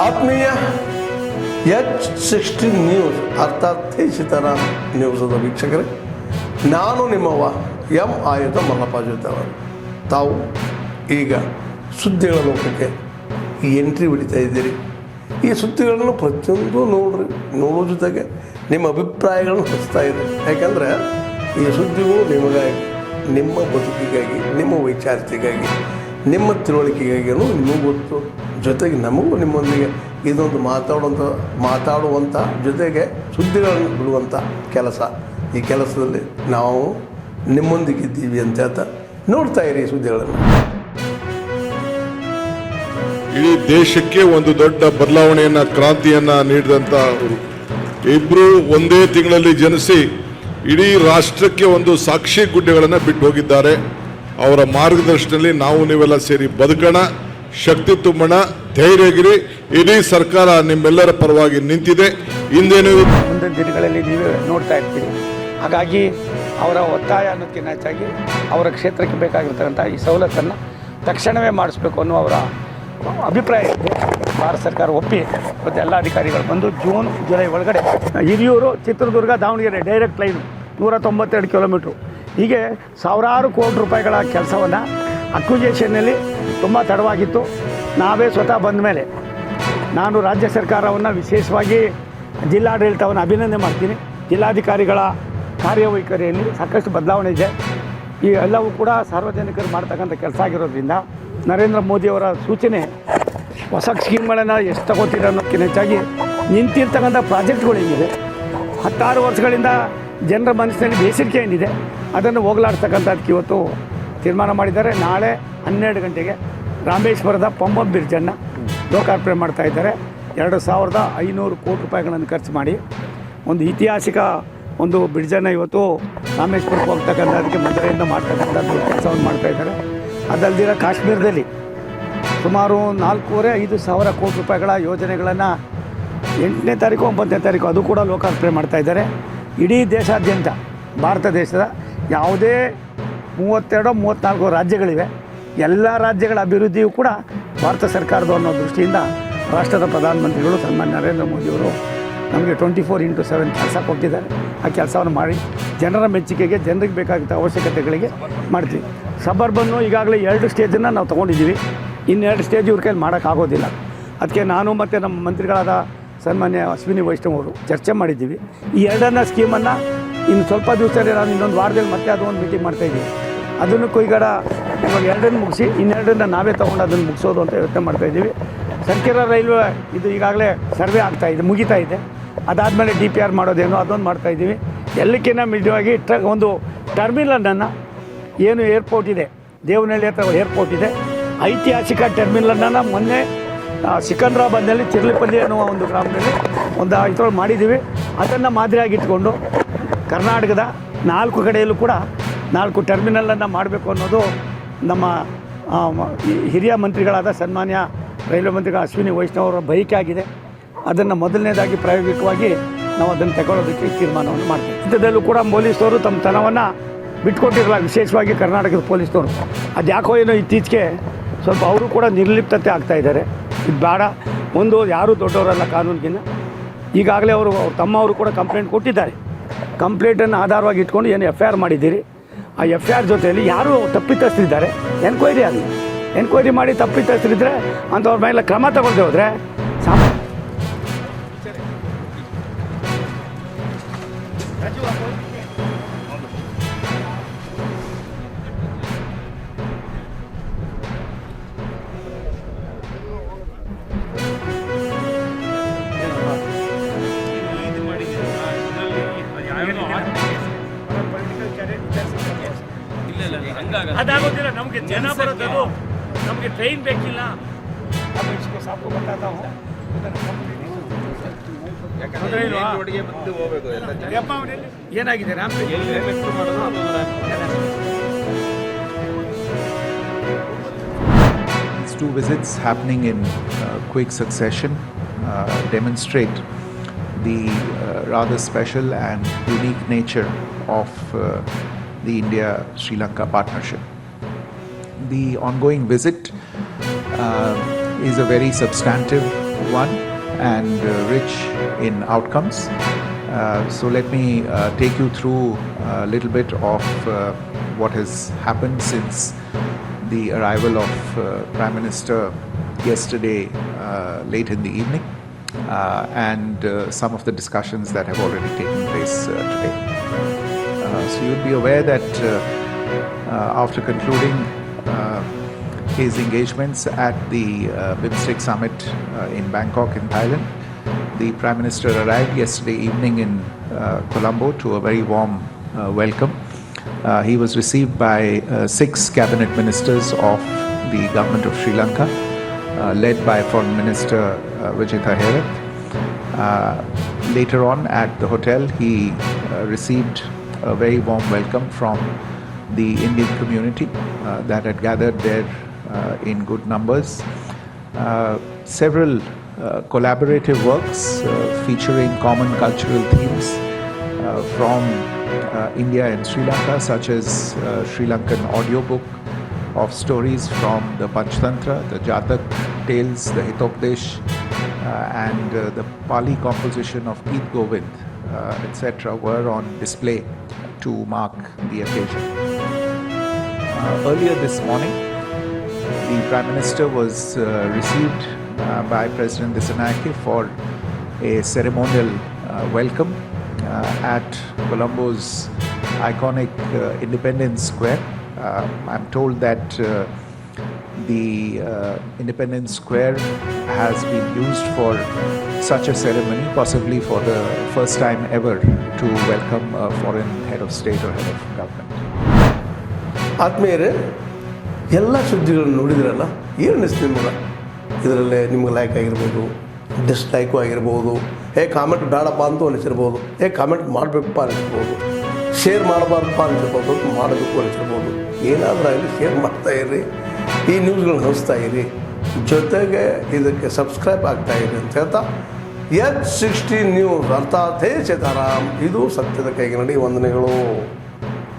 ಆತ್ಮೀಯ H16 news ಅರ್ಥಾತ್ ಸೀತಾರಾಮ್ ನ್ಯೂಸದ ವೀಕ್ಷಕರೇ, ನಾನು ನಿಮ್ಮವ ಎಂ ಆಯುಧ ಮಲ್ಲಪ್ಪ ಜೊತೆವರು. ತಾವು ಈಗ ಸುದ್ದಿಗಳ ಲೋಕಕ್ಕೆ ಎಂಟ್ರಿ ಹೊಡಿತಾ ಇದ್ದೀರಿ. ಈ ಸುದ್ದಿಗಳನ್ನು ಪ್ರತಿಯೊಂದು ನೋಡೋ ಜೊತೆಗೆ ನಿಮ್ಮ ಅಭಿಪ್ರಾಯಗಳನ್ನು ಹಚ್ತಾ ಇದೆ. ಯಾಕಂದರೆ ಈ ಸುದ್ದಿಗಳು ನಿಮಗಾಗಿ, ನಿಮ್ಮ ಬದುಕಿಗಾಗಿ, ನಿಮ್ಮ ವೈಚಾರಿಕೆಗಾಗಿ, ನಿಮ್ಮ ತಿಳುವಳಿಕೆಗಾಗಿಯೂ ನಿಮಗೂ ಗೊತ್ತು. ಜೊತೆಗೆ ನಮಗೂ ನಿಮ್ಮೊಂದಿಗೆ ಇದೊಂದು ಮಾತಾಡುವಂಥ ಜೊತೆಗೆ ಸುದ್ದಿಗಳನ್ನು ಬಿಡುವಂಥ ಕೆಲಸ. ಈ ಕೆಲಸದಲ್ಲಿ ನಾವು ನಿಮ್ಮೊಂದಿಗಿದ್ದೀವಿ ಅಂತ ಹೇಳ್ತಾ ನೋಡ್ತಾ ಇರಿ ಸುದ್ದಿಗಳನ್ನು. ಇಡೀ ದೇಶಕ್ಕೆ ಒಂದು ದೊಡ್ಡ ಬದಲಾವಣೆಯನ್ನು, ಕ್ರಾಂತಿಯನ್ನು ನೀಡಿದಂಥ ಇಬ್ಬರು ಒಂದೇ ತಿಂಗಳಲ್ಲಿ ಜನಿಸಿ ಇಡೀ ರಾಷ್ಟ್ರಕ್ಕೆ ಒಂದು ಸಾಕ್ಷಿ ಗುಡ್ಡೆಗಳನ್ನು ಬಿಟ್ಟು ಹೋಗಿದ್ದಾರೆ. ಅವರ ಮಾರ್ಗದರ್ಶನದಲ್ಲಿ ನಾವು ನೀವೆಲ್ಲ ಸೇರಿ ಬದುಕೋಣ, ಶಕ್ತಿ ತುಂಬೋಣ, ಧೈರ್ಯಗಿರಿ. ಇಡೀ ಸರ್ಕಾರ ನಿಮ್ಮೆಲ್ಲರ ಪರವಾಗಿ ನಿಂತಿದೆ. ಹಿಂದೇನು ಮುಂದಿನ ದಿನಗಳಲ್ಲಿ ನೀವೇ ನೋಡ್ತಾ ಇರ್ತೀರಿ. ಹಾಗಾಗಿ ಅವರ ಒತ್ತಾಯ ಅನ್ನೋದಕ್ಕಿಂತ ಹೆಚ್ಚಾಗಿ ಅವರ ಕ್ಷೇತ್ರಕ್ಕೆ ಬೇಕಾಗಿರ್ತಕ್ಕಂಥ ಈ ಸವಲತ್ತನ್ನು ತಕ್ಷಣವೇ ಮಾಡಿಸ್ಬೇಕು ಅನ್ನೋ ಅವರ ಅಭಿಪ್ರಾಯ ಇದೆ. ಭಾರತ ಸರ್ಕಾರ ಒಪ್ಪಿ ಮತ್ತು ಎಲ್ಲ ಅಧಿಕಾರಿಗಳು ಬಂದು ಜೂನ್ ಜುಲೈ ಒಳಗಡೆ Hiriyur, Chitradurga, Davanagere direct line 192 kilometre, ಹೀಗೆ ಸಾವಿರಾರು ಕೋಟಿ ರೂಪಾಯಿಗಳ ಕೆಲಸವನ್ನು ಅಕ್ವಿಜೇಷನ್ನಲ್ಲಿ ತುಂಬ ತಡವಾಗಿತ್ತು. ನಾವೇ ಸ್ವತಃ ಬಂದ ಮೇಲೆ ನಾನು ರಾಜ್ಯ ಸರ್ಕಾರವನ್ನು ವಿಶೇಷವಾಗಿ ಜಿಲ್ಲಾಡಳಿತವನ್ನು ಅಭಿನಂದನೆ ಮಾಡ್ತೀನಿ. ಜಿಲ್ಲಾಧಿಕಾರಿಗಳ ಕಾರ್ಯವೈಖರಿಯಲ್ಲಿ ಸಾಕಷ್ಟು ಬದಲಾವಣೆ ಇದೆ. ಈ ಎಲ್ಲವೂ ಕೂಡ ಸಾರ್ವಜನಿಕರು ಮಾಡ್ತಕ್ಕಂಥ ಕೆಲಸ ಆಗಿರೋದ್ರಿಂದ ನರೇಂದ್ರ ಮೋದಿಯವರ ಸೂಚನೆ ಹೊಸ ಸ್ಕೀಮ್ಗಳನ್ನು ಎಷ್ಟು ತಗೋತೀರ ಅನ್ನೋದಕ್ಕಿಂತ ಹೆಚ್ಚಾಗಿ ನಿಂತಿರ್ತಕ್ಕಂಥ ಪ್ರಾಜೆಕ್ಟ್ಗಳು ಏನಿದೆ, 16 ವರ್ಷಗಳಿಂದ ಜನರ ಮನಸ್ಸಿನಲ್ಲಿ ಬೇಸರಿಕೆ ಏನಿದೆ ಅದನ್ನು ಹೋಗಲಾಡ್ತಕ್ಕಂಥದ್ದಕ್ಕೆ ಇವತ್ತು ತೀರ್ಮಾನ ಮಾಡಿದ್ದಾರೆ. ನಾಳೆ 12 ಗಂಟೆಗೆ ರಾಮೇಶ್ವರದ ಪಂಬ ಬ್ರಿಡ್ಜನ್ನು ಲೋಕಾರ್ಪಣೆ ಮಾಡ್ತಾ ಇದ್ದಾರೆ. 2500 ಕೋಟಿ ರೂಪಾಯಿಗಳನ್ನು ಖರ್ಚು ಮಾಡಿ ಒಂದು ಐತಿಹಾಸಿಕ ಒಂದು ಬ್ರಿಡ್ಜನ್ನು ಇವತ್ತು ರಾಮೇಶ್ವರಕ್ಕೆ ಹೋಗ್ತಕ್ಕಂಥದಕ್ಕೆ ಮಧುರೆಯಿಂದ ಮಾಡ್ತಕ್ಕಂಥದ್ದು ಕೆಲಸವನ್ನು ಮಾಡ್ತಾಯಿದ್ದಾರೆ. ಅದಲ್ದಿರ ಕಾಶ್ಮೀರದಲ್ಲಿ ಸುಮಾರು 4,500 ಸಾವಿರ ಕೋಟಿ ರೂಪಾಯಿಗಳ ಯೋಜನೆಗಳನ್ನು 8ನೇ ತಾರೀಕು 9ನೇ ತಾರೀಕು ಅದು ಕೂಡ ಲೋಕಾರ್ಪಣೆ ಮಾಡ್ತಾಯಿದ್ದಾರೆ. ಇಡೀ ದೇಶಾದ್ಯಂತ ಭಾರತ ದೇಶದ ಯಾವುದೇ 32-34 ರಾಜ್ಯಗಳಿವೆ. ಎಲ್ಲ ರಾಜ್ಯಗಳ ಅಭಿವೃದ್ಧಿಯೂ ಕೂಡ ಭಾರತ ಸರ್ಕಾರದ್ದು ಅನ್ನೋ ದೃಷ್ಟಿಯಿಂದ ರಾಷ್ಟ್ರದ ಪ್ರಧಾನಮಂತ್ರಿಗಳು ಸನ್ಮಾನ್ಯ ನರೇಂದ್ರ ಮೋದಿಯವರು ನಮಗೆ 24/7 ಕೆಲಸ ಕೊಟ್ಟಿದ್ದಾರೆ. ಆ ಕೆಲಸವನ್ನು ಮಾಡಿ ಜನರ ಮೆಚ್ಚುಗೆಗೆ, ಜನರಿಗೆ ಬೇಕಾಗಿದ್ದ ಅವಶ್ಯಕತೆಗಳಿಗೆ ಮಾಡ್ತೀವಿ. ಸಬರ್ಬನ್ನು ಈಗಾಗಲೇ 2 ಸ್ಟೇಜನ್ನು ನಾವು ತೊಗೊಂಡಿದ್ದೀವಿ. ಇನ್ನೆರಡು ಸ್ಟೇಜ್ ಇವ್ರ ಕೈಲಿ ಮಾಡೋಕ್ಕಾಗೋದಿಲ್ಲ. ಅದಕ್ಕೆ ನಾನು ಮತ್ತು ನಮ್ಮ ಮಂತ್ರಿಗಳಾದ ಸನ್ಮಾನ್ಯ ಅಶ್ವಿನಿ ವೈಷ್ಣವ್ ಅವರು ಚರ್ಚೆ ಮಾಡಿದ್ದೀವಿ. ಈ 2ನೇ ಸ್ಕೀಮನ್ನು ಇನ್ನು ಸ್ವಲ್ಪ ದಿವಸದಲ್ಲಿ ನಾನು ಇನ್ನೊಂದು ವಾರದಲ್ಲಿ ಮತ್ತೆ ಅದೊಂದು ಮೀಟಿಂಗ್ ಮಾಡ್ತಾಯಿದ್ದೀವಿ. ಅದನ್ನು ಕೊಯ್ಗಾಡ ಇವಾಗ 2 ಮುಗಿಸಿ ಇನ್ನೆರಡನ್ನ ನಾವೇ ತೊಗೊಂಡು ಅದನ್ನು ಮುಗಿಸೋದು ಅಂತ ಯೋಚನೆ ಮಾಡ್ತಾಯಿದ್ದೀವಿ. ಸಂಕೀರ್ಣ ರೈಲ್ವೆ ಇದು ಈಗಾಗಲೇ ಸರ್ವೆ ಆಗ್ತಾಯಿದೆ, ಮುಗಿತಾ ಇದೆ. ಅದಾದಮೇಲೆ DPR ಮಾಡೋದೇನೋ ಅದೊಂದು ಮಾಡ್ತಾಯಿದ್ದೀವಿ. ಎಲ್ಲಕ್ಕಿಂತ ಮಿತವಾಗಿ ಒಂದು ಟರ್ಮಿನಲನ್ನು, ಏನು ಏರ್ಪೋರ್ಟ್ ಇದೆ, ದೇವನಹಳ್ಳಿ ಹತ್ರ ಏರ್ಪೋರ್ಟ್ ಇದೆ, ಐತಿಹಾಸಿಕ ಟರ್ಮಿನಲನ್ನು ಮೊನ್ನೆ ಸಿಕಂದ್ರಾಬಾದ್ನಲ್ಲಿ ಚಿರ್ಲಿಪಲ್ಲಿ ಅನ್ನುವ ಒಂದು ಗ್ರಾಮದಲ್ಲಿ ಒಂದು ಇದ್ರೊಳಗೆ ಮಾಡಿದ್ದೀವಿ. ಅದನ್ನು ಮಾದರಿಯಾಗಿ ಇಟ್ಕೊಂಡು ಕರ್ನಾಟಕದ 4 ಕಡೆಯಲ್ಲೂ ಕೂಡ 4 ಟರ್ಮಿನಲನ್ನು ಮಾಡಬೇಕು ಅನ್ನೋದು ನಮ್ಮ ಹಿರಿಯ ಮಂತ್ರಿಗಳಾದ ಸನ್ಮಾನ್ಯ ರೈಲ್ವೆ ಮಂತ್ರಿಗಳ ಅಶ್ವಿನಿ ವೈಷ್ಣವ್ ಅವರ ಬಯಕೆ ಆಗಿದೆ. ಅದನ್ನು ಮೊದಲನೇದಾಗಿ ಪ್ರಾಯೋಗಿಕವಾಗಿ ನಾವು ಅದನ್ನು ತಗೊಳ್ಳೋದಕ್ಕೆ ತೀರ್ಮಾನವನ್ನು ಮಾಡ್ತೀವಿ. ಇಂಥದ್ದಲ್ಲೂ ಕೂಡ ಪೊಲೀಸವರು ತಮ್ಮ ತನವನ್ನು ಬಿಟ್ಕೊಟ್ಟಿರಲ್ಲ, ವಿಶೇಷವಾಗಿ ಕರ್ನಾಟಕದ ಪೊಲೀಸರು. ಅದು ಯಾಕೋ ಏನೋ ಇತ್ತೀಚೆಗೆ ಸ್ವಲ್ಪ ಅವರು ಕೂಡ ನಿರ್ಲಿಪ್ತತೆ ಆಗ್ತಾಯಿದ್ದಾರೆ. ಇದು ಬೇಡ, ಒಂದು ಯಾರೂ ದೊಡ್ಡವರಲ್ಲ ಕಾನೂನಿಗಿನ್ನ. ಈಗಾಗಲೇ ಅವ್ರ ತಮ್ಮವರು ಕೂಡ ಕಂಪ್ಲೇಂಟ್ ಕೊಟ್ಟಿದ್ದಾರೆ. ಕಂಪ್ಲೇಂಟನ್ನು ಆಧಾರವಾಗಿ ಇಟ್ಕೊಂಡು ಏನು FIR ಮಾಡಿದ್ದೀರಿ, ಆ FIR ಜೊತೆಯಲ್ಲಿ ಯಾರು ತಪ್ಪಿತಸ್ಥರಿದ್ದಾರೆ ಎನ್ಕ್ವೈರಿ ಆಗಲಿ. ಎನ್ಕ್ವೈರಿ ಮಾಡಿ ತಪ್ಪಿತಸ್ಥರಿದ್ದರೆ ಅಂಥವ್ರ ಮೇಲೆ ಕ್ರಮ ತಗೊಳ್ದೆ ಹೋದರೆ ಅದಾಗೋದಿಲ್ಲ. ನಮಗೆ ಜನ ಬರೋದು, ನಮಗೆ ಟ್ರೈನ್ ಬೇಕಿಲ್ಲ. ಏನಾಗಿದೆ These 2 visits happening in quick succession demonstrate the rather special and unique nature of the India-Sri Lanka partnership. The ongoing visit is a very substantive one and rich in outcomes. So let me take you through a little bit of what has happened since the arrival of Prime Minister yesterday late in the evening and some of the discussions that have already taken place today. So you'll be aware that after concluding his engagements at the BIMSTEC summit in Bangkok in Thailand, the Prime Minister arrived yesterday evening in Colombo to a very warm welcome. He was received by 6 cabinet ministers of the government of Sri Lanka, led by Foreign Minister Vijitha Herath. Later on at the hotel, he received a very warm welcome from the Indian community that had gathered there in good numbers. Several collaborative works featuring common cultural themes from India and Sri Lanka, such as Sri Lankan audiobook of stories from the Panchtantra, the Jatak tales, the Hitopdesh, and the Pali composition of Geet Govind, etc. were on display to mark the occasion. Earlier this morning, the Prime Minister was received by President Dissanayake for a ceremonial welcome at Colombo's iconic Independence Square. I'm told that the Independence Square has been used for such a ceremony, possibly for the first time ever, to welcome a foreign head of state or head of government. ಆತ್ಮೀಯರೇ, ಎಲ್ಲ ಸುದ್ದಿಗಳನ್ನು ನೋಡಿದ್ರಲ್ಲ, ಏನು ಅನಿಸ್ತು ನಿಮಗೆ? ಇದರಲ್ಲೇ ನಿಮ್ಗೆ like ಆಗಿರ್ಬೋದು, ಡಿಸ್ಲೈಕು ಆಗಿರ್ಬೋದು, ಕಾಮೆಂಟ್ ಬೇಡಪ್ಪ ಅಂತೂ ಅನಿಸಿರ್ಬೋದು, ಕಾಮೆಂಟ್ ಮಾಡಬೇಕಪ್ಪ ಅನಿಸಿರ್ಬೋದು, ಶೇರ್ ಮಾಡಬಾರ್ದಪ್ಪ ಅನಿಸಿರ್ಬೋದು, ಮಾಡಬೇಕು ಅನಿಸಿರ್ಬೋದು. ಏನಾದರೂ ಆಗಲಿ ಶೇರ್ ಮಾಡ್ತಾಯಿರಿ, ಈ ನ್ಯೂಸ್ಗಳನ್ನ ಹಂಚ್ತಾ ಇರಿ, ಜೊತೆಗೆ ಇದಕ್ಕೆ ಸಬ್ಸ್ಕ್ರೈಬ್ ಆಗ್ತಾಯಿರಿ ಅಂತ ಹೇಳ್ತಾ H16 ನ್ಯೂಸ್ ಅರ್ಥಾತ್ ಹೇ ಸೀತಾರಾಮ್, ಇದು ಸತ್ಯದ ಕೈಗೆ ನಡಿ. ವಂದನೆಗಳು.